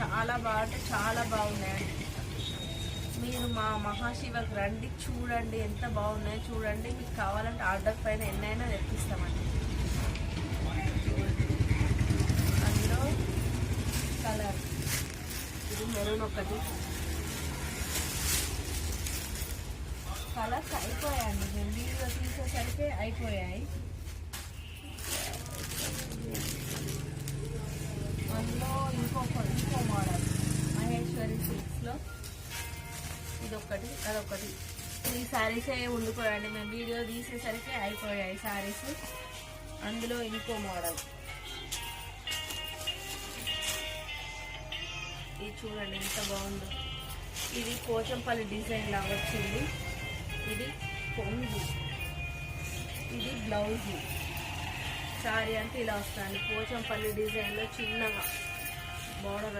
చాలా బాగా అంటే చాలా బాగున్నాయండి. మీరు మా మహాశివకి రండి, చూడండి ఎంత బాగున్నాయో చూడండి. మీకు కావాలంటే ఆర్డర్ పైన ఎన్నైనా తెప్పిస్తామండి. అందులో కలర్ ఇది మెరూన్ ఒకటి. కలర్స్ అయిపోయాయండి, మేము వీడియో తీసేసరికి అయిపోయాయి. అందులో ఇంకో మోడల్ మహేశ్వరి సిల్క్స్లో ఇదొకటి అదొకటి. ఈ శారీసే ఉండిపోయాయండి, మేము వీడియో తీసేసరికి అయిపోయాయి శారీస్. అందులో ఇంకో మోడల్ ఇది చూడండి ఎంత బాగుందో. ఇది పోచంపల్లి డిజైన్ లాగా వచ్చింది. ఇది కొంగు, ఇది బ్లౌజు. శారీ అంటే ఇలా వస్తుంది పోచంపల్లి డిజైన్లో చిన్నగా బోర్డర్